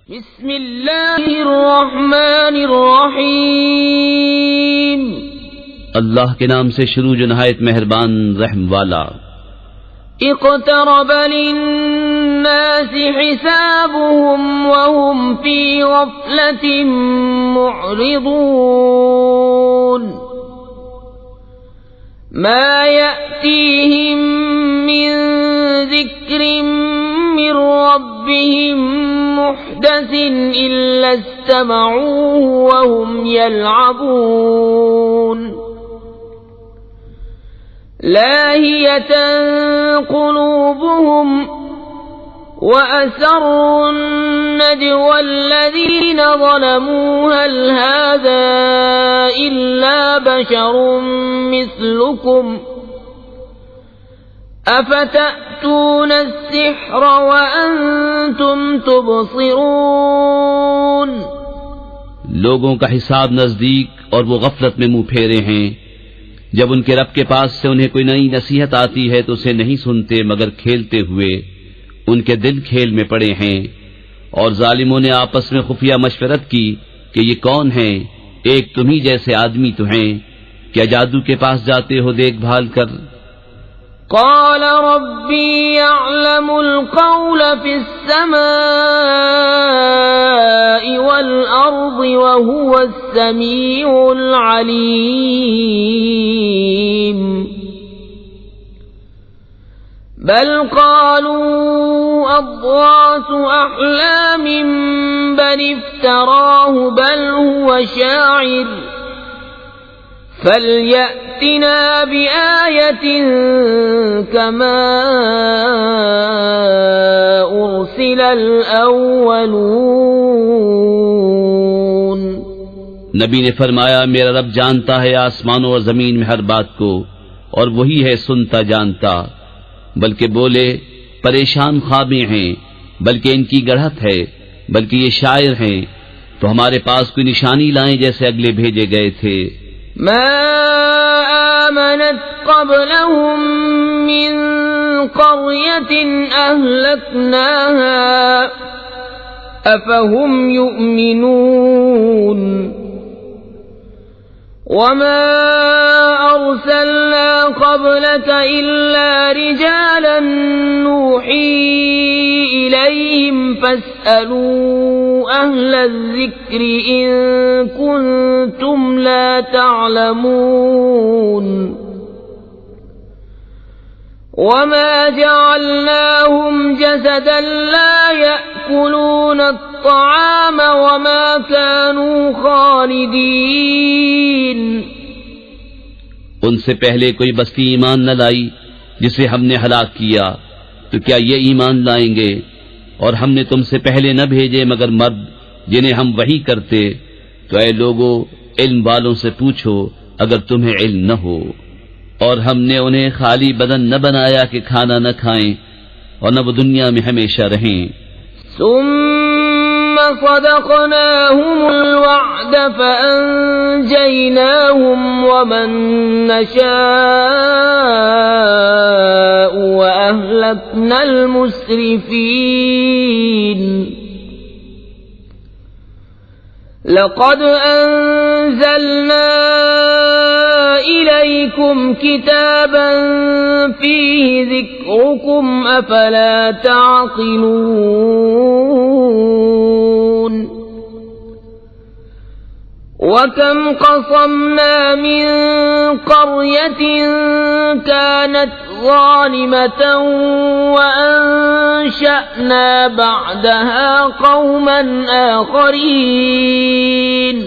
बिस्मिल्लाहिर्रहमानिर्रहीम। अल्लाह के नाम से शुरू जो नहायत मेहरबान रहम वाला। इक़्तरब लिन्नासि हिसाबुहुम वहुम फी गफ़लतिन मुअरिदून। मा यअतीहिम मिन ज़िक्रिन मिन रब्बिहिम मुहदसिन इल्ला इस्तमऊहु वहुम यल्अबून। लाहियतन क़ुलूबुहुम वअसर्रु अन्नजवा अल्लज़ीन ज़लमू हल हाज़ा इल्ला बशरुम मिस्लुकुम अफ़तअतून अस्सिह्र वअन्तुम तुबसिरून। लोगों का हिसाब नजदीक और वो गफलत में मुंह फेरे हैं। जब उनके रब के पास से उन्हें कोई नई नसीहत आती है तो उसे नहीं सुनते मगर खेलते हुए। उनके दिल खेल में पड़े हैं। और जालिमों ने आपस में खुफिया मशवरत की कि ये कौन है, एक तुम्ही जैसे आदमी तो हैं, क्या जादू के पास जाते हो देखभाल कर। क़ाल रब्बी यअलमुल क़ौल फिस्समाइ वल अर्ज़ि व हुवस समीउल अलीम। बल क़ालू अज़ग़ाथु अहलामिन बल इफ्तराहु बल हुव शाइर फल्यअतिना बिआयतिन कमा उर्सिलल अव्वलून। नबी ने फरमाया, मेरा रब जानता है आसमानों और जमीन में हर बात को, और वही है सुनता जानता। बल्कि बोले परेशान ख्वाबें हैं, बल्कि इनकी गढ़त है, बल्कि ये शायर हैं, तो हमारे पास कोई निशानी लाएं जैसे अगले भेजे गए थे। मा आमनत क़ब्लहुम मिन क़र्यतिन अहलकनाहा अफ़हुम युमिनून। वमा अर्सलना क़ब्लक इल्ला रिजालन नूही इलैहिम फस्अलू अहलल ज़िक्रि इन कुंतुम ला तअलमून। वमा जअलनाहुम जसदन ला यअकुलून अत्तआम वमा कानू खालिदीन। उनसे पहले कोई बस्ती ईमान न लाई जिसे हमने हलाक किया, तो क्या ये ईमान लाएंगे? और हमने तुमसे पहले न भेजे मगर मर्द जिन्हें हम वही करते। तो ऐ लोगो, इल्म वालों से पूछो अगर तुम्हें इल्म न हो। और हमने उन्हें खाली बदन न बनाया कि खाना न खाएं और न वो दुनिया में हमेशा रहें। सुम्मा सदक़नाहुमुल वअद फ़अंजयनाहुम वमन नशाअ व अहलकनल मुस्रिफीन। लक़द अंज़लना इलैकुम किताबन फ़ीहि ज़िक्रुकुम अफ़ला ताक़िलून। वकम क़समना मिन क़र्यतिन कानत ज़ालिमतन वअंशअना बअदहा क़ौमन आख़रीन।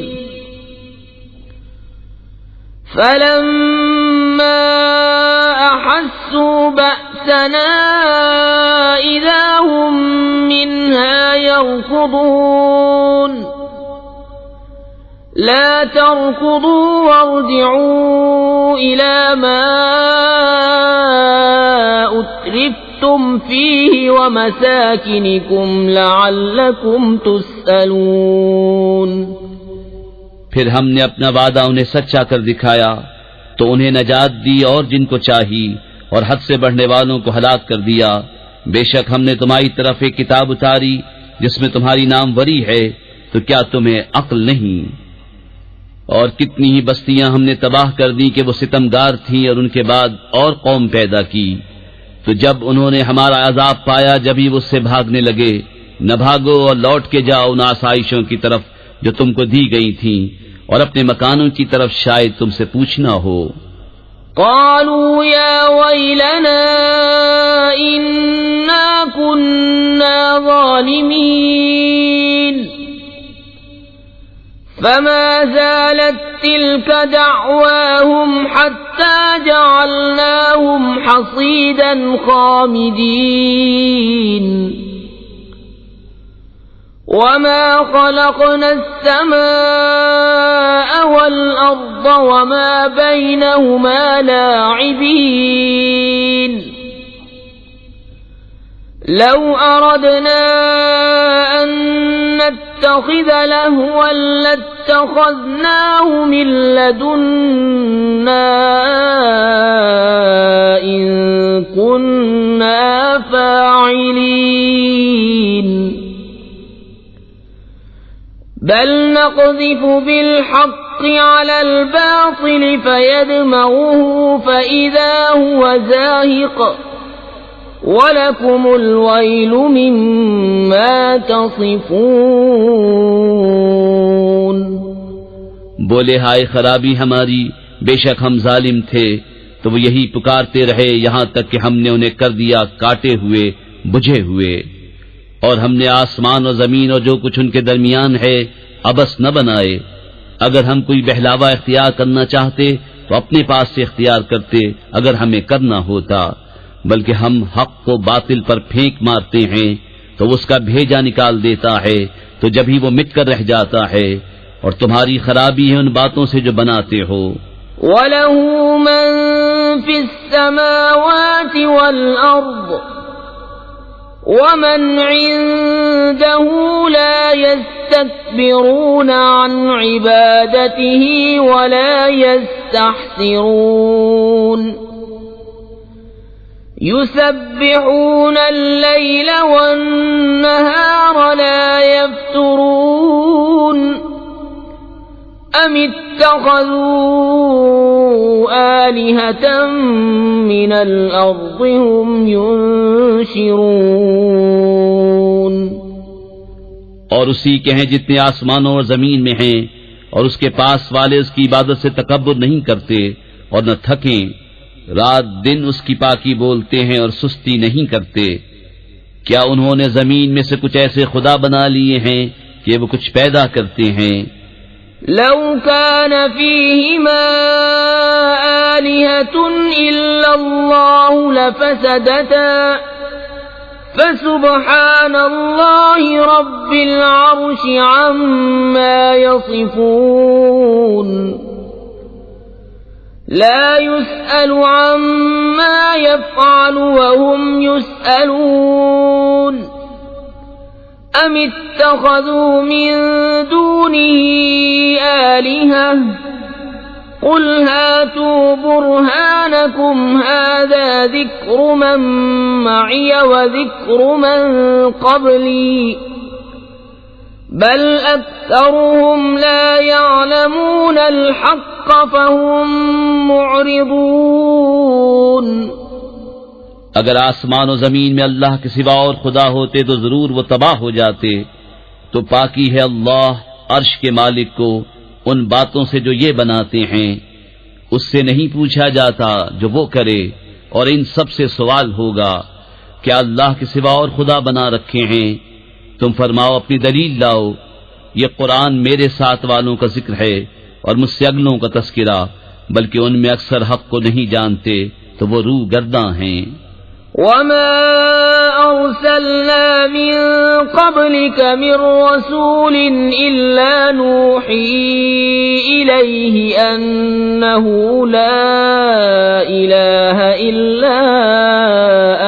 फलम्मा अहस्सू बअसना इज़ा हुम मिन्हा यरकुदून। ला तरकुदू वरजिऊ इला मा उत्रिफ्तुम फीहि वमसाकिनिकुम लअल्लकुम तुस्अलून। फिर हमने अपना वादा उन्हें सच्चा कर दिखाया तो उन्हें नजात दी और जिनको चाही, और हद से बढ़ने वालों को हलाक कर दिया। बेशक हमने तुम्हारी तरफ एक किताब उतारी जिसमें तुम्हारी नामवरी है, तो क्या तुम्हें अक्ल नहीं? और कितनी ही बस्तियां हमने तबाह कर दी कि वो सितमगार थीं, और उनके बाद और कौम पैदा की। तो जब उन्होंने हमारा अजाब पाया, जब ही उससे भागने लगे। न भागो और लौट के जाओ उन आसाइशों की तरफ जो तुमको दी गई थीं, और अपने मकानों की तरफ शायद तुमसे पूछना हो। قالوا يا ويلنا إنا كنا ظالمين فما زالت تلك دعواهم حتى جعلناهم حصيدا خامدين وما خلقنا السماء والأرض وما بينهما لاعبين لو أردنا أن نتخذ لهوا لاتخذناه من لدنا إن كنا فاعلين بل نقذف بالحق على الباطل فيدمغه فإذا هو زاهق ولكم الويل مما تصفون बोले हाय खराबी हमारी, बेशक हम जालिम थे। तो वो यही पुकारते रहे यहाँ तक कि हमने उन्हें कर दिया काटे हुए, बुझे हुए। और हमने आसमान और जमीन और जो कुछ उनके दरमियान है अबस न बनाए। अगर हम कोई बहलावा इख्तियार करना चाहते तो अपने पास से इख्तियार करते, अगर हमें करना होता। बल्कि हम हक को बातिल पर फेंक मारते हैं तो उसका भेजा निकाल देता है, तो जब ही वो मिटकर रह जाता है। और तुम्हारी खराबी है उन बातों से जो बनाते हो। वलहु मन फिस समावाति वल अर्द वमन इंदहु ला यस्तकबिरून अन इबादतिही वला यस्तहसिरून युसब्बिहून अल-लैल वन-नहार ला यफ्तुरून अम इत्तखज़ू आलिहतम मिनल अर्दि हुम युनशिरून। और उसी के हैं जितने आसमानों और जमीन में हैं, और उसके पास वाले उसकी इबादत से तकब्बुर नहीं करते और न थकें। रात दिन उसकी पाकी बोलते हैं और सुस्ती नहीं करते। क्या उन्होंने जमीन में से कुछ ऐसे खुदा बना लिए हैं कि वो कुछ पैदा करते हैं? लौ कान फीहिमा आलिहतुन इल्लल्लाहु लफसदता फसुब्हानल्लाहि रब्बिल अर्शि अम्मा यसिफून ला युस्अलु अम्मा यफ़अलु वहुम युस्अलून अम इत्तखज़ू मिन दूनिही आलिहा क़ुल हातू बुरहानकुम हाज़ा ज़िक्रु मन मइय व ज़िक्रु मन क़ब्ली बल अक्सरुहुम ला यअलमून अल-हक़्क़ फ़हुम मुअरिदून। अगर आसमान और जमीन में अल्लाह के सिवा और खुदा होते तो जरूर वो तबाह हो जाते। तो पाकी है अल्लाह अर्श के मालिक को उन बातों से जो ये बनाते हैं। उससे नहीं पूछा जाता जो वो करे, और इन सब से सवाल होगा क्या अल्लाह के सिवा और खुदा बना रखे हैं? तुम फरमाओ अपनी दलील लाओ। ये कुरान मेरे साथ वालों का जिक्र है और मुझसे अगलों का तस्किरा, बल्कि उनमें अक्सर हक को नहीं जानते, तो वो रूह गर्दां हैं। वमा अरसलना मिन क़ब्लिक मिन रसूलिन इल्ला नूही इलैहि अन्नहु ला इलाहा इल्ला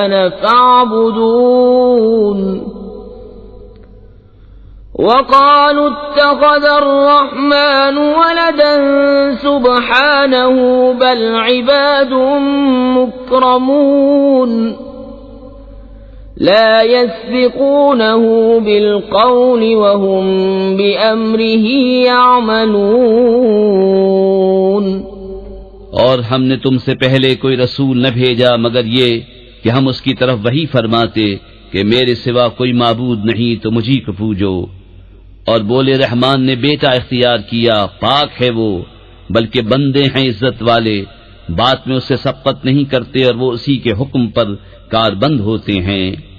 अना फ़अब्दून वक़ालू इत्तख़ज़ अर्रहमान वलदन सुब्हानहु बल इबादुम मुक्रमून لا يسبقونه بالقول وهم بأمره يعملون। और हमने तुमसे पहले कोई रसूल न भेजा मगर ये कि हम उसकी तरफ वही फरमाते कि मेरे सिवा कोई माबूद नहीं तो मुझी को पूजो। और बोले रहमान ने बेटा इख्तियार किया, पाक है वो, बल्कि बंदे हैं इज्जत वाले, बात में उससे सबकत नहीं करते और वो उसी के हुक्म पर कारबंद होते हैं।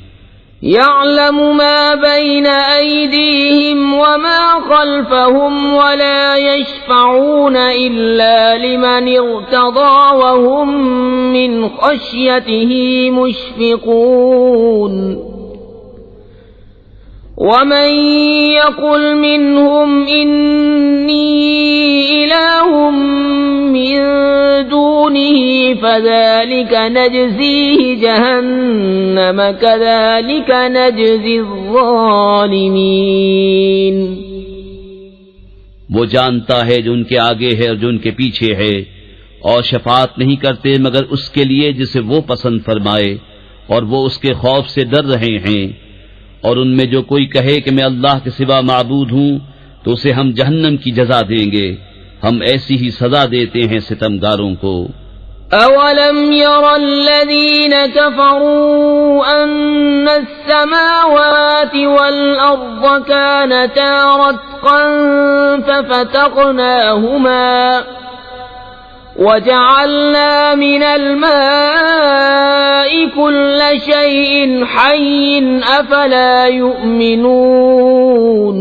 يعلم ما بين أيديهم وما خلفهم ولا يشفعون إلا لمن ارتضى وهم من خشيته مشفقون ومن يقل منهم إني إله من دونه فذلك نجزيه جهنم كذلك نجزي الظالمين। वो जानता है जो उनके आगे है और जो उनके पीछे है, और शफाअत नहीं करते मगर उसके लिए जिसे वो पसंद फरमाए, और वो उसके खौफ से डर रहे हैं। और उनमें जो कोई कहे कि मैं अल्लाह के सिवा माबूद हूँ तो उसे हम जहन्नम की जजा देंगे, हम ऐसी ही सजा देते हैं सितमगारों को। अवलम यरल्लज़ीन कफ़रू अन्न अस्समावाति वल अर्ज़ कानता रत्क़न फफ़तक़नाहुमा वजअलना मिनल माइ कुल्ल शैइन हय्यिन अफ़ला युमिनून।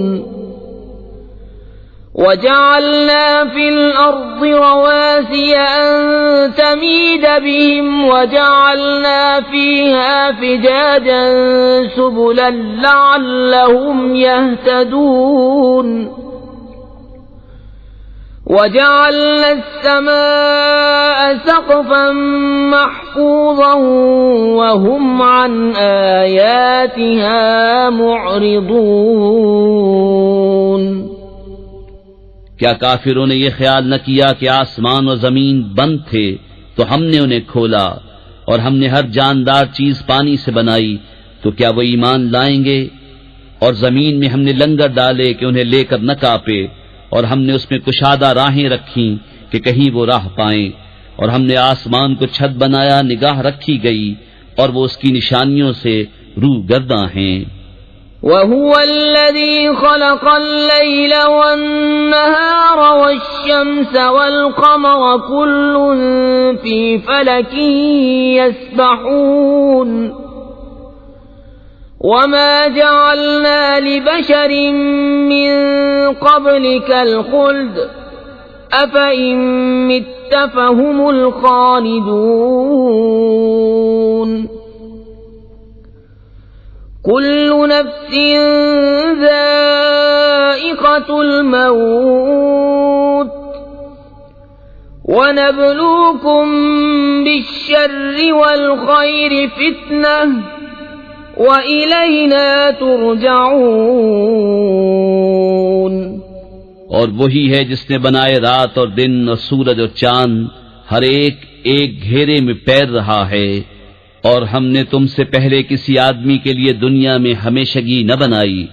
وجعلنا في الأرض رواسي أن تميد بهم وجعلنا فيها فجاجا سبلا لعلهم يهتدون وجعلنا السماء سقفا محفوظا وهم عن آياتها معرضون। क्या काफिरों ने ये ख्याल न किया कि आसमान और जमीन बंद थे तो हमने उन्हें खोला और हमने हर जानदार चीज पानी से बनाई, तो क्या वो ईमान लाएंगे? और जमीन में हमने लंगर डाले कि उन्हें लेकर न कांपे, और हमने उसमें कुशादा राहें रखी कि कहीं वो राह पाएं, और हमने आसमान को छत बनाया, निगाह रखी गई और वो उसकी निशानियों से रूगर्दा हैं। وهو الذي خلق الليل والنهار والشمس والقمر كل في فلك يسبحون وما جعلنا لبشر من قبلك الخلد أفإن مت فهم الخالدون كل نفس ذائقة الموت ونبلوكم بالشر والخير فتنة وإلينا ترجعون। और वही है जिसने बनाए रात और दिन और सूरज और चांद, हर एक एक घेरे में पैर रहा है। और हमने तुमसे पहले किसी आदमी के लिए दुनिया में हमेशगी न बनाई,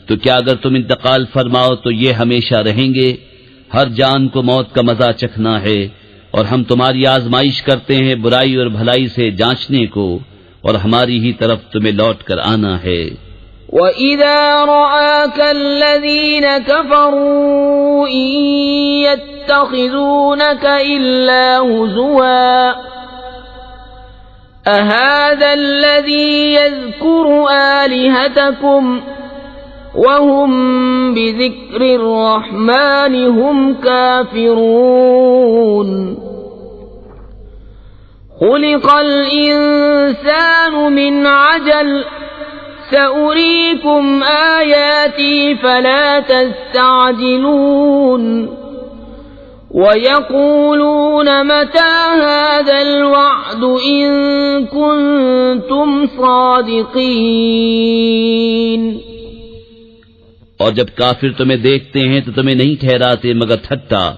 तो क्या अगर तुम इंतकाल फरमाओ तो ये हमेशा रहेंगे? हर जान को मौत का मजा चखना है, और हम तुम्हारी आजमाइश करते हैं बुराई और भलाई से जांचने को, और हमारी ही तरफ तुम्हें लौट कर आना है। وَإِذَا رَآكَ الَّذِينَ كَفَرُوا إِن يَتَّخِذُونَكَ إِلَّا هُزُوًا أَهَذَا الَّذِي يَذْكُرُ آلِهَتَكُمْ وَهُمْ بِذِكْرِ الرَّحْمَنِ هُمْ كَافِرُونَ خُلِقَ الْإِنسَانُ مِنْ عَجَلٍ سأريكم آياتي فلا تستعجلون ويقولون متى هذا الوعد إن كنتم صادقين। और जब काफिर तुम्हें देखते हैं तो तुम्हें नहीं ठहराते मगर ठट्टा।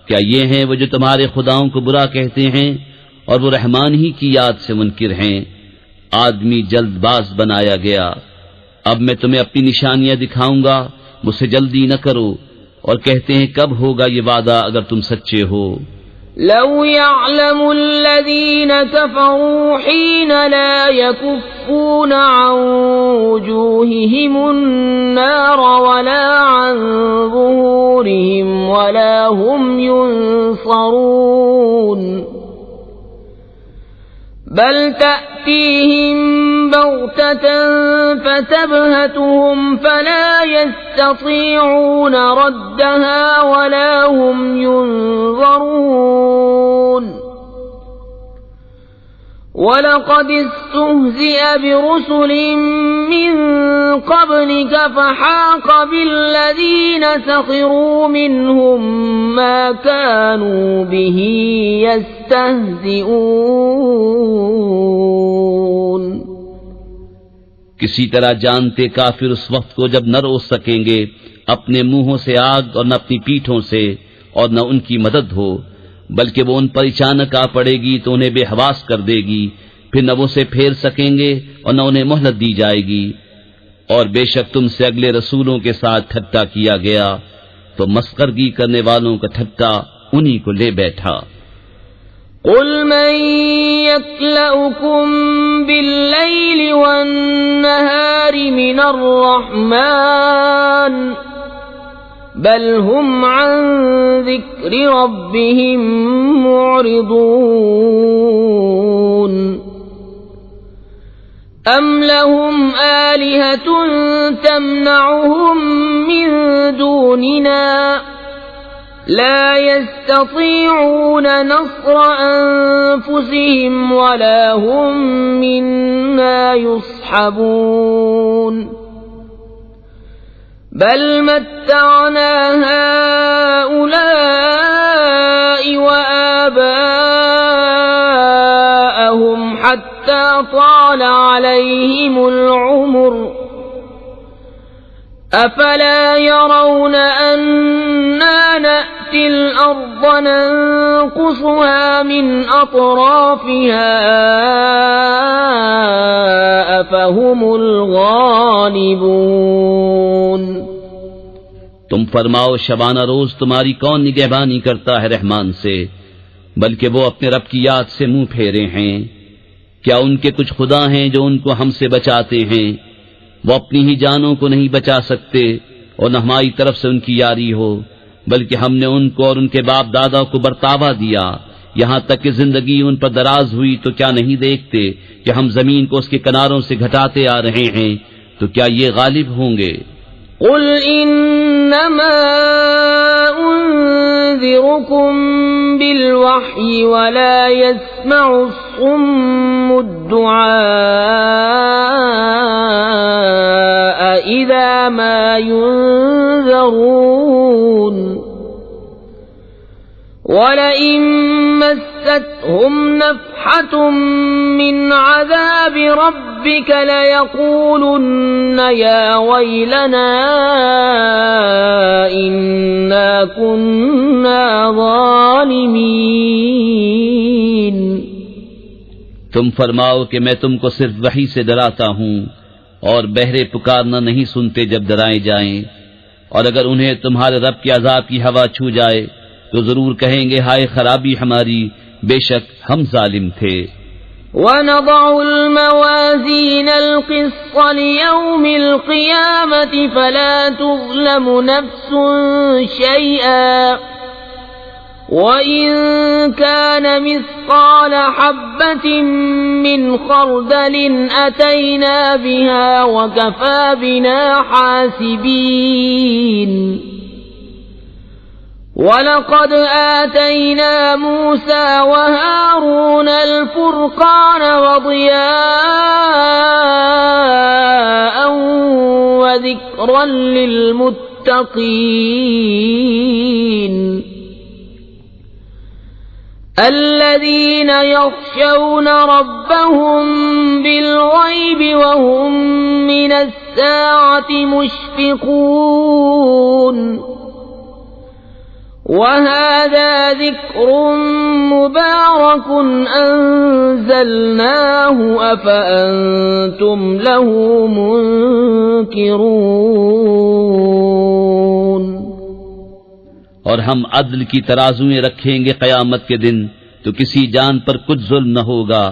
क्या ये हैं वो जो तुम्हारे खुदाओं को बुरा कहते हैं और वो रहमान ही की याद से मुनकिर हैं? आदमी जल्दबाज बनाया गया। अब मैं तुम्हें अपनी निशानियां दिखाऊंगा, मुझसे जल्दी न करो। और कहते हैं कब होगा ये वादा अगर तुम सच्चे हो। लौ यअलमु अल्लज़ीन कफ़रू हीन ला यकुफ़्फ़ून अन वुजूहिहिमुन नार वला अन ज़ुहूरिहिम वला हुम युनसरून बल तअतीहिम बग़ततन फतबहतुहुम फला यस्ततीऊन रद्दहा वला हुम युनज़रून वलक़द इस्तुहज़िअ बिरुसुलिम मिन क़ब्लिक फ़हाक़ बिल्लज़ीन सख़िरू मिनहुम मा कानू बिही यस्तहज़िऊन। किसी तरह जानते काफिर उस वक्त को जब न रोक सकेंगे अपने मुंहों से आग और न अपनी पीठों से और न उनकी मदद हो, बल्कि वो उन पर अचानक आ पड़ेगी तो उन्हें बेहवास कर देगी, फिर न वो उसे फेर सकेंगे और न उन्हें मोहलत दी जाएगी। और बेशक तुमसे अगले रसूलों के साथ ठट्टा किया गया, तो मस्खरगी करने वालों का ठट्टा उन्हीं को ले बैठा। कुल मन यक्लउकुम बिल्लैलि वन्नहारि मिनर रहमान बल हुम अन ज़िक्रि रब्बिहिम मुअरिदून अम लहुम आलिहतुन तमनउहुम मिन दूनिना ला यस्ततीऊन नस्र अनफुसिहिम वला हुम मिन्ना युस्हबून बल मत्तअना हाउलाइ व आबाअहुम हत्ता ताल अलैहिमुल उम्र अफला यरौन अन्ना नअतिल अर्द नंकुसुहा मिन अतराफिहा अफहुमुल गालिबून। तुम फरमाओ शबाना रोज तुम्हारी कौन निगहबानी करता है रहमान से, बल्कि वो अपने रब की याद से मुंह फेरे हैं। क्या उनके कुछ खुदा हैं जो उनको हमसे बचाते हैं? वो अपनी ही जानों को नहीं बचा सकते और न हमारी तरफ से उनकी यारी हो, बल्कि हमने उनको और उनके बाप दादा को बर्तावा दिया, यहाँ तक कि जिंदगी उन पर दराज हुई। तो क्या नहीं देखते कि हम जमीन को उसके किनारों से घटाते आ रहे हैं? तो क्या ये गालिब होंगे? कुल इन्नमा उन्ज़िरुकुम बिलवह्यि वला यस्मउ अस्सुम्मुद्दुआ इज़ा मा युन्ज़रून वलइन मस्सतहुम नफ़हतुम मिन अज़ाबि रब्बिक लयक़ूलुन्न या वैलना इन्ना कुन्ना ज़ालिमीन। तुम फरमाओ कि मैं तुमको सिर्फ वही से डराता हूँ और बहरे पुकारना नहीं सुनते जब डराए जाएं। और अगर उन्हें तुम्हारे रब के अज़ाब की हवा छू जाए तो जरूर कहेंगे हाय खराबी हमारी, बेशक हम जालिम थे। वनज़अुल मवाज़ीनल क़िस्त लियौमिल क़ियामति फला तुज़लमु नफ़्सुन शैअन वइन कान मिस्क़ाल हब्बतिन मिन ख़र्दलिन अतैना बिहा वकफ़ा बिना हासिबीन। वलक़द आतैना मूसा वहारून अलफ़ुरक़ान वज़ियाअन वज़िक्रन लिलमुत्तक़ीन الذين يخشون ربهم بالغيب وهم من الساعة مشفقون وهذا ذكر مبارك أنزلناه أفأنتم له منكرون और हम अदल की तराजुएं रखेंगे क़यामत के दिन तो किसी जान पर कुछ जुल्म न होगा,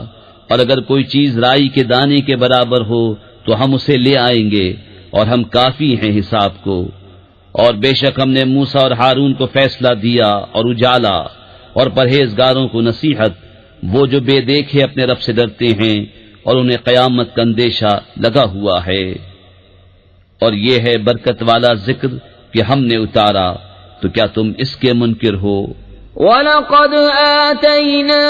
और अगर कोई चीज राई के दाने के बराबर हो तो हम उसे ले आएंगे और हम काफी हैं हिसाब को। और बेशक हमने मूसा और हारून को फैसला दिया और उजाला, और परहेजगारों को नसीहत, वो जो बेदेखे अपने रब से डरते हैं और उन्हें क़यामत का अंदेशा लगा हुआ है। और ये है बरकत वाला जिक्र कि हमने उतारा, तो क्या तुम इसके मुनकिर हो? वलक़द आतैना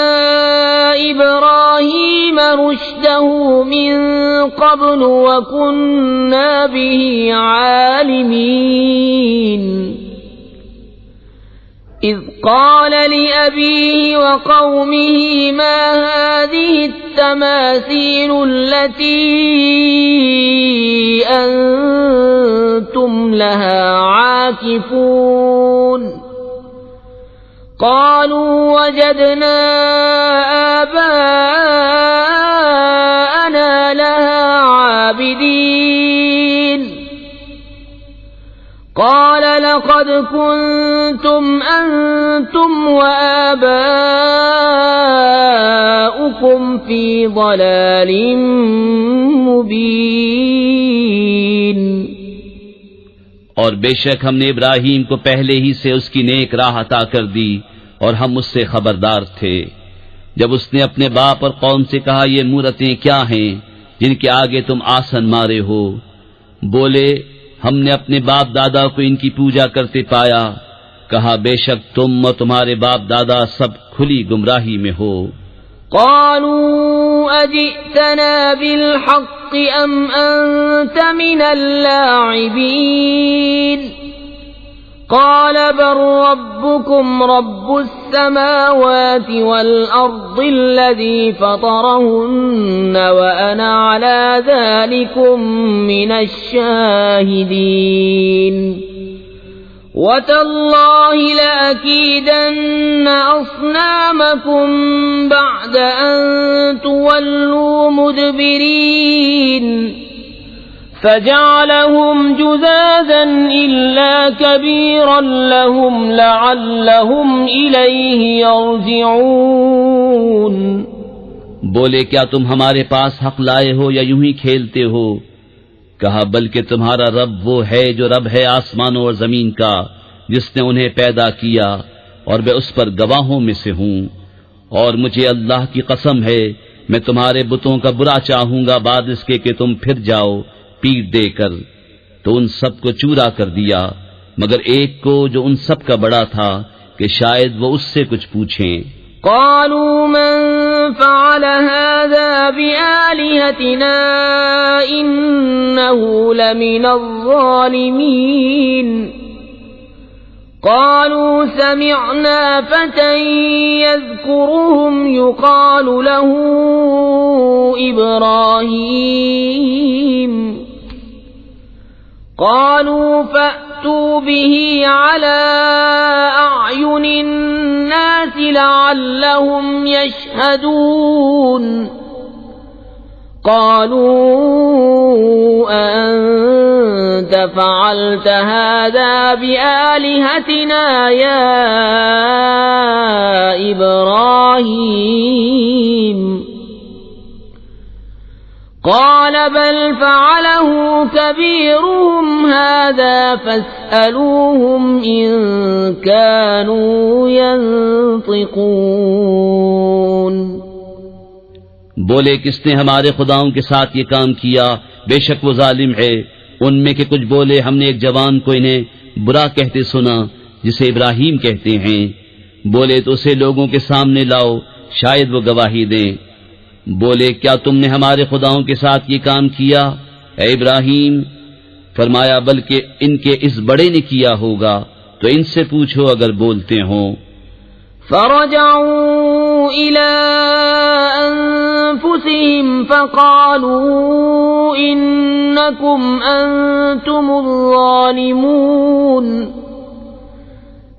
इब्राहीम रुश्दहू मिन क़ब्लु वकुन्ना बिही आलिमीन इज़ क़ाल लिअबीहि वक़ौमिहि मा हाज़िहि التماثيل التي أنتم لها عاكفون قالوا وجدنا آباءنا لها عابدين قال لقد كنتم أنتم وآباؤكم في ضلال مبين और बेशक हमने इब्राहीम को पहले ही से उसकी नेक राह अता कर दी और हम उससे खबरदार थे। जब उसने अपने बाप और कौम से कहा, ये मूरतें क्या हैं जिनके आगे तुम आसन मारे हो? बोले, हमने अपने बाप दादा को इनकी पूजा करते पाया। कहा, बेशक तुम और तुम्हारे बाप दादा सब खुली गुमराही में हो। قالوا أجئتنا بالحق أم أنت من اللاعبين قال بل ربكم رب السماوات والأرض الذي فطرهن وأنا على ذلكم من الشاهدين وتالله لأكيدن أصنامكم بعد أن تولوا مدبرين فجعلهم جذاذا إلا كبيرا لهم لعلهم إليه يرجعون बोले, क्या तुम हमारे पास हक लाए हो या यूं ही खेलते हो? कहा, बल्कि तुम्हारा रब वो है जो रब है आसमानों और जमीन का, जिसने उन्हें पैदा किया और मैं उस पर गवाहों में से हूँ। और मुझे अल्लाह की कसम है, मैं तुम्हारे बुतों का बुरा चाहूंगा बाद इसके कि तुम फिर जाओ पीठ देकर। तो उन सब को चूरा कर दिया मगर एक को जो उन सब का बड़ा था कि शायद वो उससे कुछ पूछें। قالوا من فعل هذا بآلهتنا إنه لمن الظالمين قالوا سمعنا فتى يذكرهم يقال له إبراهيم قالوا فأتوا به على أعين الناس لعلهم يشهدون قالوا أأنت فعلت هذا بآلهتنا يا إبراهيم قال بل فعله كبيرهم هذا فاسألوهم إن كانوا ينطقون बोले, किसने हमारे खुदाओं के साथ ये काम किया? बेशक वो जालिम है। उनमें के कुछ बोले, हमने एक जवान को इन्हें बुरा कहते सुना जिसे इब्राहीम कहते हैं। बोले, तो उसे लोगों के सामने लाओ, शायद वो गवाही दें। बोले, क्या तुमने हमारे खुदाओं के साथ ये काम किया ऐ इब्राहीम? फरमाया, बल्कि इनके इस बड़े ने किया होगा, तो इनसे पूछो अगर बोलते हों। فرجعوا إلى أنفسهم فقالوا إنكم أنتم الظالمون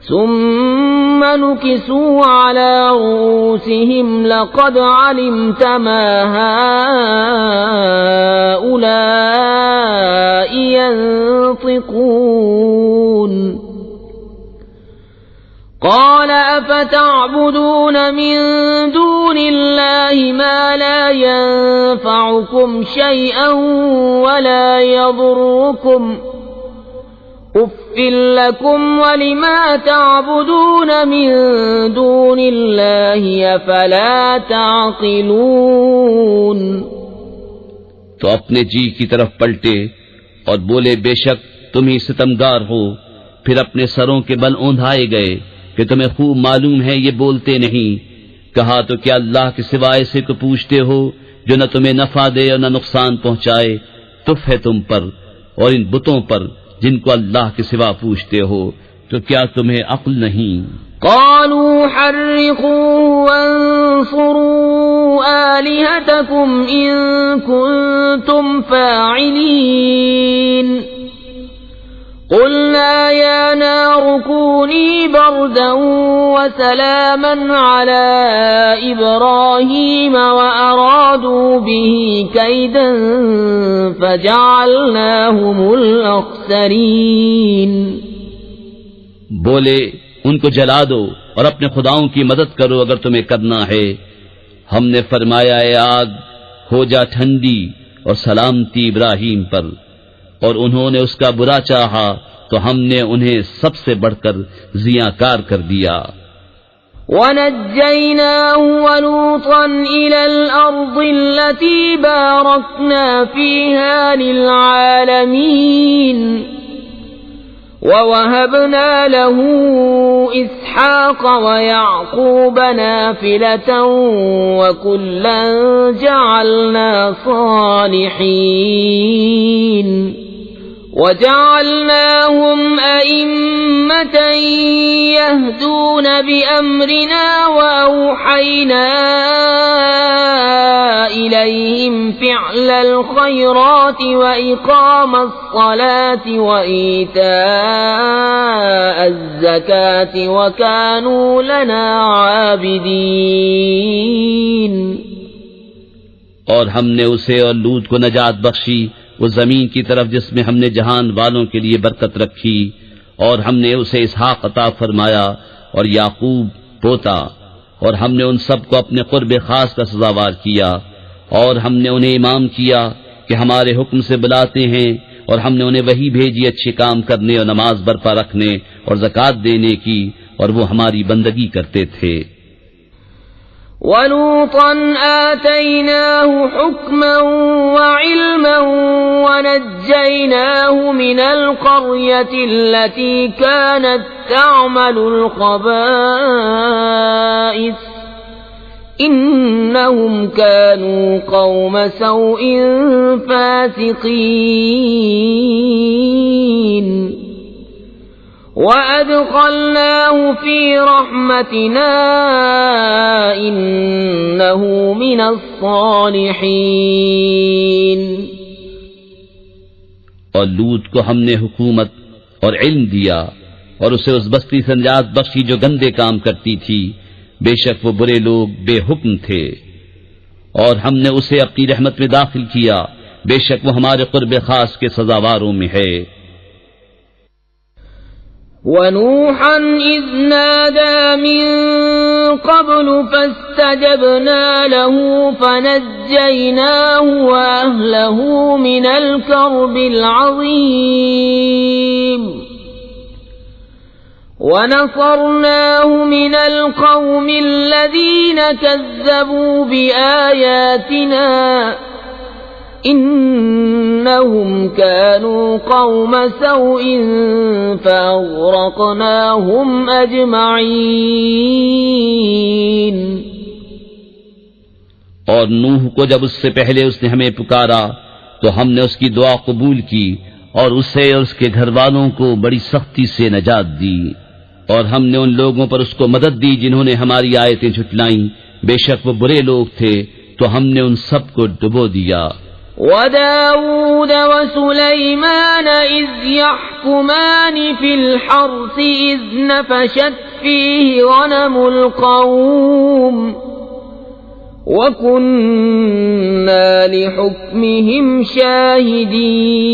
ثم نكسوا على رؤوسهم لقد علمت ما هؤلاء ينطقون قال أفتعبدون من دون الله ما لا ينفعكم شيئا ولا يضركم أُفٍّ لكم ولما تعبدون من دون الله أفلا تعقلون तो अपने जी की तरफ पलटे और बोले, बेशक तुम ही सितमगार हो। फिर अपने सरों के बल औंधाए गए कि तुम्हें खूब मालूम है ये बोलते नहीं। कहा, तो क्या अल्लाह के सिवाय से को पूछते हो जो न तुम्हें नफा दे और न नुकसान पहुंचाए? तुफ है तुम पर और इन बुतों पर जिनको अल्लाह के सिवा पूछते हो, तो क्या तुम्हें अक्ल नहीं? قالوا حرقوه وانصروا آلهتكم إن كنتم فاعلين قلنا يا نار كوني بردا وسلاما على إبراهيم وأرادوا به كيدا فجعلناهم الأخسرين बोले, उनको जला दो और अपने खुदाओं की मदद करो अगर तुम्हें करना है। हमने फरमाया, ए आग हो जा ठंडी और सलामती इब्राहीम पर, और उन्होंने उसका बुरा चाहा तो हमने उन्हें सबसे बढ़कर जियाकार कर दिया। وَنَجَّيْنَاهُ وَلُوطًا إِلَى الْأَرْضِ الَّتِي بَارَكْنَا فِيهَا لِلْعَالَمِينَ وَوَهَبْنَا لَهُ إِسْحَاقَ وَيَعْقُوبَ نَافِلَةً وَكُلًّا جَعَلْنَا صَالِحِينَ وَجَعَلْنَاهُمْ أَئِمَّةً يَهْدُونَ بِأَمْرِنَا وَأَوْحَيْنَا إِلَيْهِمْ فِعْلَ الْخَيْرَاتِ وَإِقَامَ الصَّلَاةِ وَإِيتَاءَ الزَّكَاةِ وَكَانُوا لَنَا عَابِدِينَ और हमने उसे और लूत को नजात बख्शी उस जमीन की तरफ जिसमें हमने जहान वालों के लिए बरकत रखी, और हमने उसे इसहाक अता फरमाया और याकूब पोता, और हमने उन सब को अपने कुर्ब खास का सजावार किया, और हमने उन्हें इमाम किया कि हमारे हुक्म से बुलाते हैं, और हमने उन्हें वही भेजी अच्छे काम करने और नमाज बरपा रखने और ज़कात देने की, और वो हमारी बंदगी करते थे। وَلُوطًا آتَيْنَاهُ حُكْمًا وَعِلْمًا وَنَجَّيْنَاهُ مِنَ الْقَرْيَةِ الَّتِي كَانَتْ تَعْمَلُ الْخَبَائِثَ إِنَّهُمْ كَانُوا قَوْمَ سَوْءٍ فَاسِقِينَ وَأَدْخَلْنَاهُ فِي رَحْمَتِنَا إِنَّهُ مِنَ الصَّالِحِينَ और लूत को हमने हुकूमत और इल्म दिया और उसे उस बस्ती से निजात बख्शी जो गंदे काम करती थी। बेशक वो बुरे लोग बेहुक्म थे, और हमने उसे अपनी रहमत में दाखिल किया। बेशक वो हमारे कुर्ब खास के सजावारों में है। وَنُوحًا إِذْ نَادَى مِن قَبْلُ فَاسْتَجَبْنَا لَهُ فَنَجَّيْنَاهُ وَأَهْلَهُ مِنَ الْكَرْبِ الْعَظِيمِ وَنَصَرْنَاهُ مِنَ الْقَوْمِ الَّذِينَ كَذَّبُوا بِآيَاتِنَا إِنَّهُمْ كَانُوا قَوْمَ سَوْءٍ فَأَغْرَقْنَاهُمْ أَجْمَعِينَ और नूह को जब उससे पहले उसने हमें पुकारा तो हमने उसकी दुआ कबूल की और उसे और उसके घर वालों को बड़ी सख्ती से नजात दी, और हमने उन लोगों पर उसको मदद दी जिन्होंने हमारी आयतें झुटलाईं। बेशक वो बुरे लोग थे, तो हमने उन सब को डुबो दिया। وداود وسليمان إذ يحكمان في الحرث إذ نفشت فيه غنم القوم وكنا لحكمهم شاهدين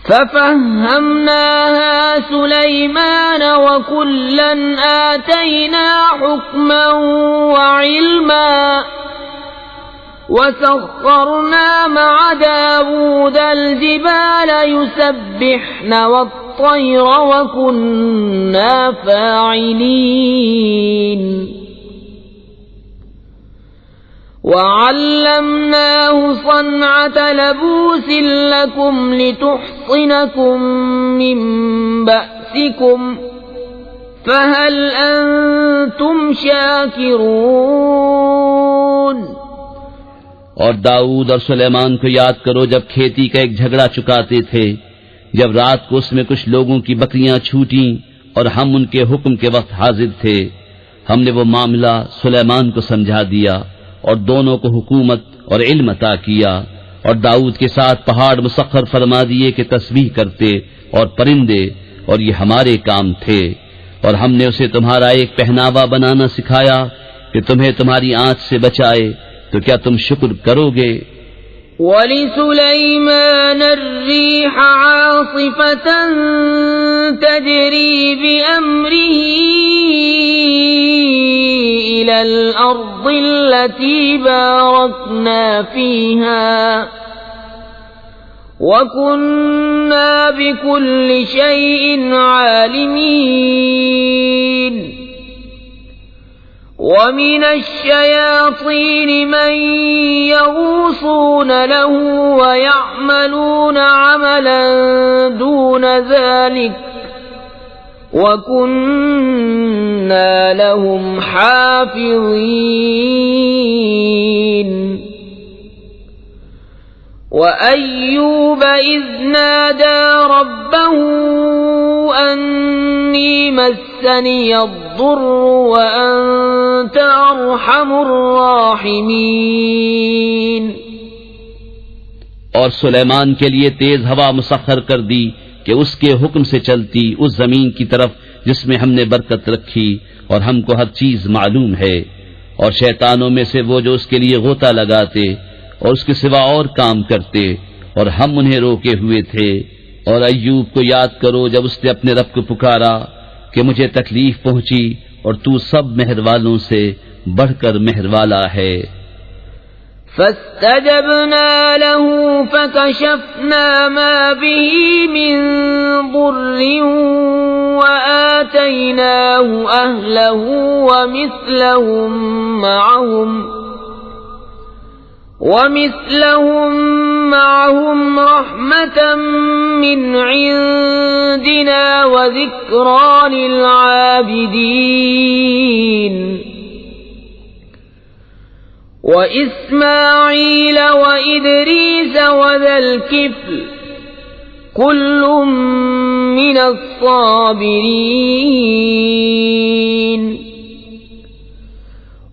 ففهمناها سليمان وكلا آتينا حكما وعلما وسخرنا مع داود الجبال يسبحن والطير وكنا فاعلين وعلمناه صنعة لبوس لكم لتحصنكم من بأسكم فهل أنتم شاكرون और दाऊद और सुलेमान को याद करो जब खेती का एक झगड़ा चुकाते थे, जब रात को उसमें कुछ लोगों की बकरियां छूटी और हम उनके हुक्म के वक्त हाजिर थे। हमने वो मामला सुलेमान को समझा दिया और दोनों को हुकूमत और इल्म अता किया, और दाऊद के साथ पहाड़ मुसख्खर फरमा दिए कि तस्बीह करते और परिंदे, और ये हमारे काम थे। और हमने उसे तुम्हारा एक पहनावा बनाना सिखाया कि तुम्हें तुम्हारी आंच से बचाए, तो क्या तुम शुक्र करोगे? वलिसुलैमान अर्रीह आसिफतन तजरी बिअम्रिही इलल अर्दिल्लती बारकना फीहा वकुन्ना बिकुल्लि शैइन आलिमीन ومن الشياطين من يغوصون له ويعملون عملا دون ذلك وكنا لهم حافظين وأيوب إذ نادى ربه أني مسني الضر وأنت أرحم الراحمين और सुलेमान के लिए तेज हवा मुसख्खर कर दी कि उसके हुक्म से चलती उस जमीन की तरफ जिसमें हमने बरकत रखी, और हमको हर चीज मालूम है। और शैतानों में से वो जो उसके लिए गोता लगाते और उसके सिवा और काम करते, और हम उन्हें रोके हुए थे। और अय्यूब को याद करो जब उसने अपने रब को पुकारा कि मुझे तकलीफ पहुंची, और तू सब मेहर वालों से बढ़कर मेहर वाला है। فاستجبنا له فكشفنا ما به من ضر وآتيناه أهله ومثلهم معهم رحمة من عندنا وذكرى للعابدين وإسماعيل وإدريس وذا الكفل كل من الصابرين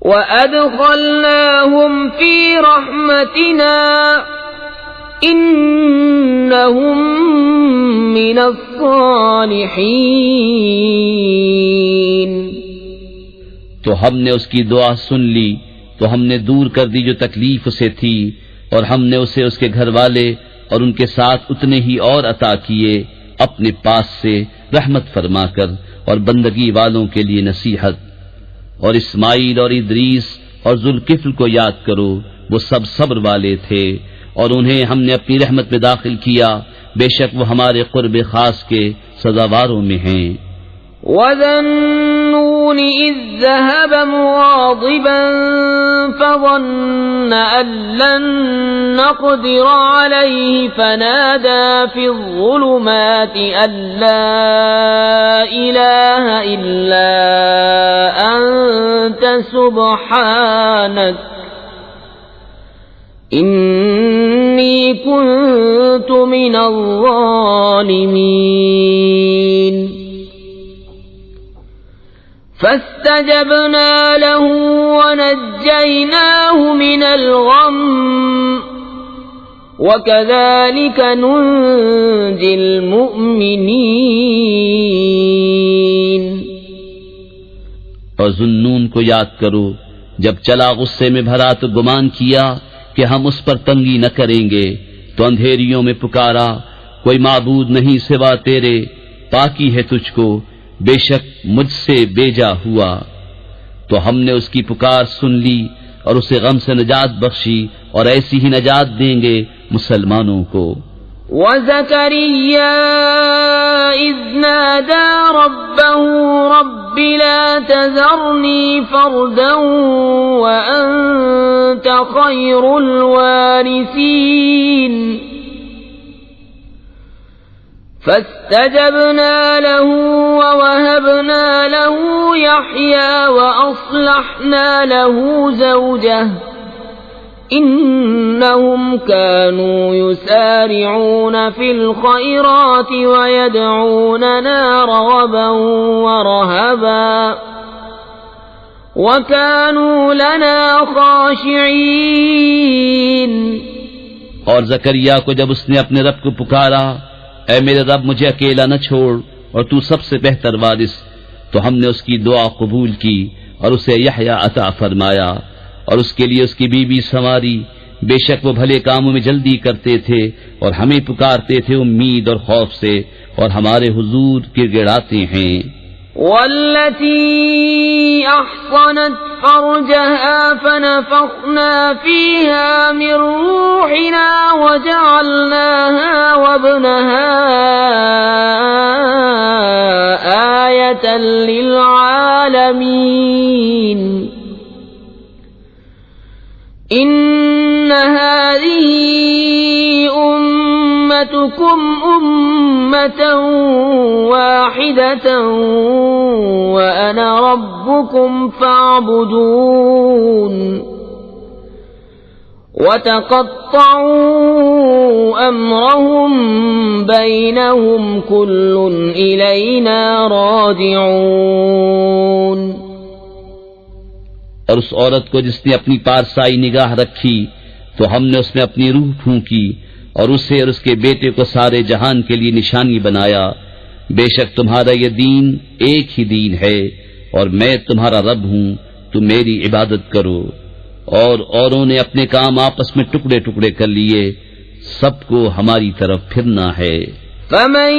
وأدخلناهم في رحمتنا إنهم من الصالحين तो हमने उसकी दुआ सुन ली, तो हमने दूर कर दी जो तकलीफ उसे थी, और हमने उसे उसके घर वाले और उनके साथ उतने ही और अता किए अपने पास से रहमत फरमाकर, और बंदगी वालों के लिए नसीहत। और इस्माइल और इदरीस और जुल्किफ्ल को याद करो, वो सब सब्र वाले थे, और उन्हें हमने अपनी रहमत में दाखिल किया, बेशक वो हमारे कुर्ब खास के सजावारों में हैं। وذنون إذ ذهب مغاضبا فظن أن لن نقدر عليه فنادى في الظلمات أن لا إله إلا أنت سبحانك إني كنت من الظالمين فاستجبنا له ونجيناه من الغم وكذلك ننجي المؤمنين. और जुन्नून को याद करो जब चला गुस्से में भरा तो गुमान किया कि हम उस पर तंगी न करेंगे, तो अंधेरियों में पुकारा, कोई माबूद नहीं सिवा तेरे, पाकी है तुझको, बेशक मुझसे बेजा हुआ। तो हमने उसकी पुकार सुन ली और उसे गम से नजात बख्शी, और ऐसी ही नजात देंगे मुसलमानों को। वज़करिया इज़ नादा रब्बहू रब्बि ला तज़रनी फ़र्दन व अंत ख़ैरुल वारिसीन فاستجبنا له ووهبنا له يحيى وأصلحنا له زوجه إنهم كانوا يسارعون في الخيرات ويدعوننا رغبا ورهبا وكانوا لنا خاشعين. और जकरिया को जब उसने अपने रब को पुकारा, ऐ मेरे रब मुझे अकेला न छोड़ और तू सबसे बेहतर वारिस, तो हमने उसकी दुआ कबूल की और उसे यहया अता फरमाया और उसके लिए उसकी बीबी संवारी। बेशक वो भले कामों में जल्दी करते थे और हमें पुकारते थे उम्मीद और खौफ से, और हमारे हुजूर गिड़गिड़ाते हैं। वल्लती अहसनत फरजहा फनफखना फीहा मिन रूहिना वजअलनाहा वब्नहा आयतन लिलआलमीन. إن هذه أمتكم أمة واحدة وأنا ربكم فاعبدون. وتقطعوا أمرهم بينهم كل إلينا راجعون. और उस औरत को जिसने अपनी पारसाई निगाह रखी, तो हमने उसमें अपनी रूह फूंकी और उसे और उसके बेटे को सारे जहान के लिए निशानी बनाया। बेशक तुम्हारा ये दीन एक ही दीन है और मैं तुम्हारा रब हूँ, तुम मेरी इबादत करो। और औरों ने अपने काम आपस में टुकड़े टुकड़े कर लिए, सबको हमारी तरफ फिरना है। فمن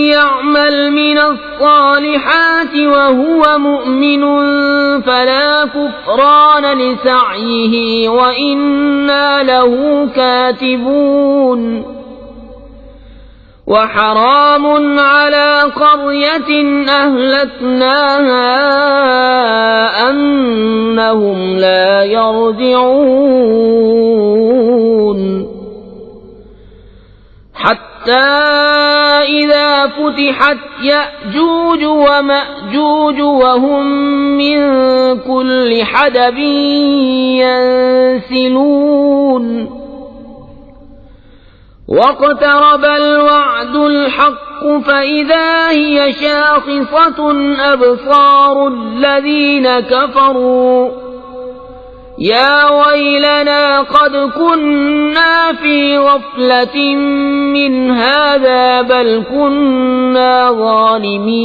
يعمل من الصالحات وهو مؤمن فلا كفران لسعيه وإنا له كاتبون. وحرام على قرية أهلكناها أنهم لا يرجعون. حتى إذا فتحت يأجوج ومأجوج وهم من كل حدب ينسلون. واقترب الوعد الحق فإذا هي شاخصة أبصار الذين كفروا يا ويلنا قد كنا في غفلة من هذا بل كنا ظالمين.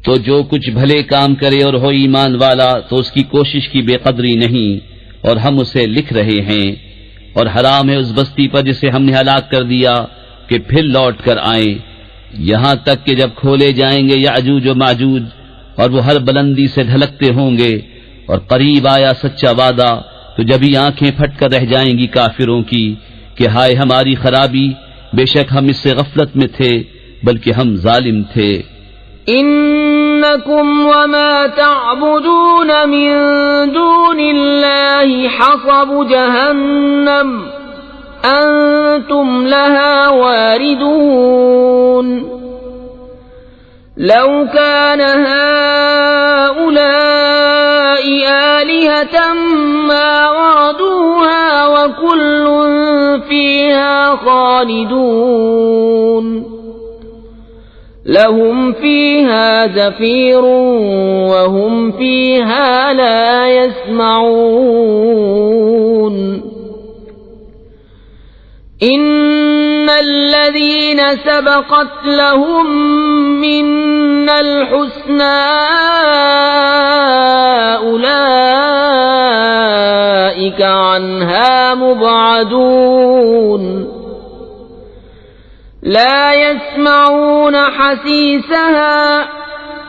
तो जो कुछ भले काम करे और हो ईमान वाला तो उसकी कोशिश की बेकदरी नहीं, और हम उसे लिख रहे हैं। और हराम है उस बस्ती पर जिसे हमने हलाक कर दिया कि फिर लौट कर आए, यहाँ तक कि जब खोले जाएंगे याजूज और माजूज और वो हर बुलंदी से ढलकते होंगे, और करीब आया सच्चा वादा, तो जब ही आंखें फटकर रह जाएंगी काफिरों की कि हाय हमारी खराबी, बेशक हम इससे गफलत में थे, बल्कि हम जालिम थे। इन्नकुम वमा तअबुदून मिन दूनिल्लाहि हसबु जहन्नम अंतुम लहा वारिदून. लौ कान हाउलाइ आलिहतम मा वरदूहा व कुल्लुन फीहा खालिदून. لهم فيها زفير وهم فيها لا يسمعون إن الذين سبقت لهم منا الحسنى أولئك عنها مبعدون لا يسمعون حسيسها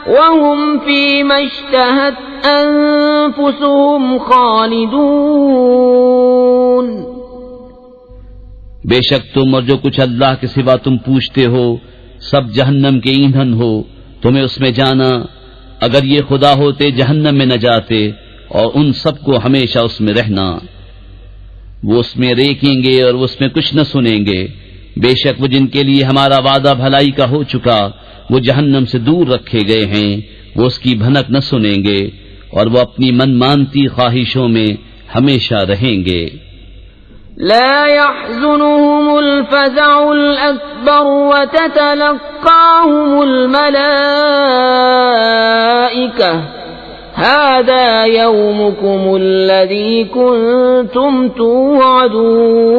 وهم فيما اشتهت أنفسهم خالدون बेशक तुम और जो कुछ अल्लाह के सिवा तुम पूछते हो सब जहन्नम के ईंधन हो, तुम्हें उसमें जाना। अगर ये खुदा होते जहन्नम में न जाते और उन सबको हमेशा उसमें रहना। वो उसमें रेखेंगे और वो उसमें कुछ न सुनेंगे। बेशक वो जिनके लिए हमारा वादा भलाई का हो चुका वो जहन्नम से दूर रखे गए हैं, वो उसकी भनक न सुनेंगे और वो अपनी मनमानती ख्वाहिशों में हमेशा रहेंगे। لا يحزنهم الفزع الأكبر وتتلقاهم الملائكة هذا يومكم الذي كنتم توعدون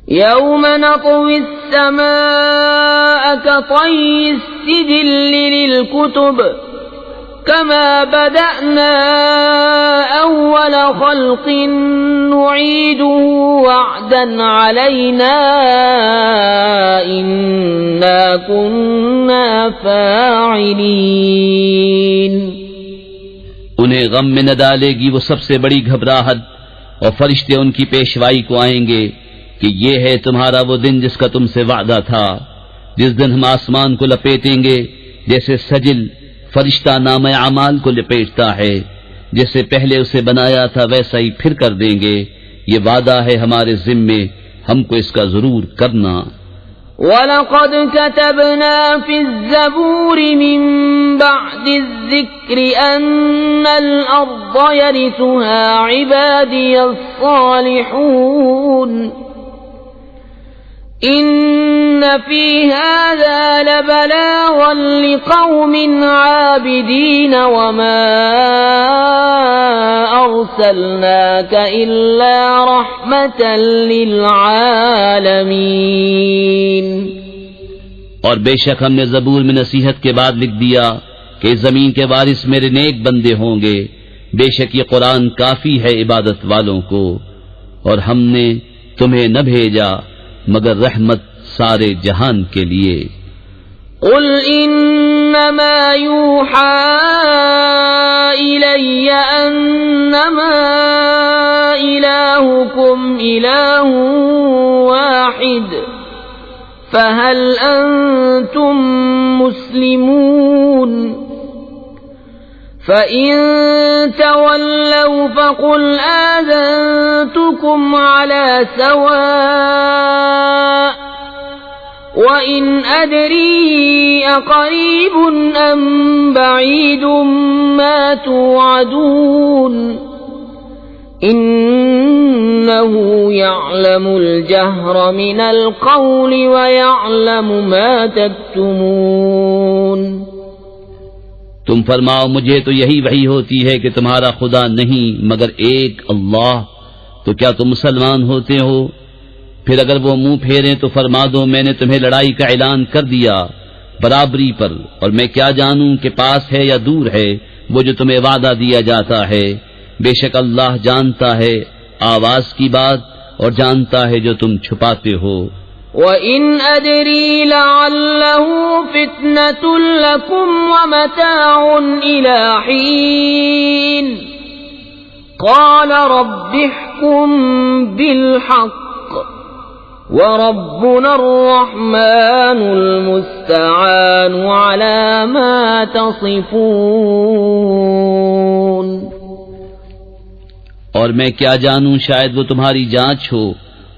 يوم نطوي السماء كطي السجل للكتب كما بدأنا أول خلق نعيده وعدا علينا إنا كنا فاعلين उन्हें गम में न डालेगी वो सबसे बड़ी घबराहट और फरिश्ते उनकी पेशवाई को आएंगे कि ये है तुम्हारा वो दिन जिसका तुमसे वादा था, जिस दिन हम आसमान को लपेटेंगे जैसे सजिल फरिश्ता नामे अमाल को लपेटता है, जैसे पहले उसे बनाया था वैसा ही फिर कर देंगे। ये वादा है हमारे जिम्मे, हमको इसका जरूर करना। वलक़द कतबना फ़िज़्ज़बूर मिन बअदि ज़िक्रि अन्नल अर्ज़ यरिथुहा इबादियस्सालिहून إن في هذا لبلاغا لقوم عابدين وما أرسلناك إلا رحمة للعالمين और बेशक हमने ज़बूर में नसीहत के बाद लिख दिया कि जमीन के वारिस मेरे नेक बंदे होंगे। बेशक ये कुरान काफी है इबादत वालों को, और हमने तुम्हें न भेजा मगर रहमत सारे जहान के लिए। कुल इन्नमा यूहा इलय्य अन्नमा इलाहुकुम इलाहुन वाहिद फहल अंतुम मुस्लिमून فإن تولوا فقل آذنتكم على سواء وإن أدري أقريب أم بعيد ما توعدون إنه يعلم الجهر من القول ويعلم ما تكتمون तुम फरमाओ मुझे तो यही वही होती है कि तुम्हारा खुदा नहीं मगर एक अल्लाह, तो क्या तुम मुसलमान होते हो? फिर अगर वो मुंह फेरें तो फरमा दो मैंने तुम्हें लड़ाई का ऐलान कर दिया बराबरी पर, और मैं क्या जानूं कि पास है या दूर है वो जो तुम्हें वादा दिया जाता है। बेशक अल्लाह जानता है आवाज की बात और जानता है जो तुम छुपाते हो। وَإِنْ أَدْرِي لَعَلَّهُ فِتْنَةٌ لَكُمْ وَمَتَاعٌ إِلَى حِينٍ قَالَ رَبِّ احْكُم بِالْحَقِّ وَرَبُّنَا الرَّحْمَنُ الْمُسْتَعَانُ عَلَى مَا تَصِفُونَ और मैं क्या जानूं शायद वो तुम्हारी जांच हो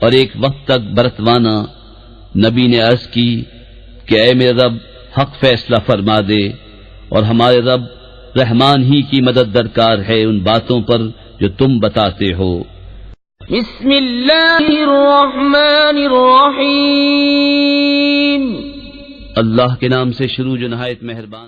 और एक वक्त तक बरतवाना। नबी ने अर्ज की कि ऐ मेरे रब हक फैसला फरमा दे, और हमारे रब रहमान ही की मदद दरकार है उन बातों पर जो तुम बताते हो। बिस्मिल्लाहिर्रहमानिर्रहीम। अल्लाह के नाम से शुरू जो नहायत मेहरबान।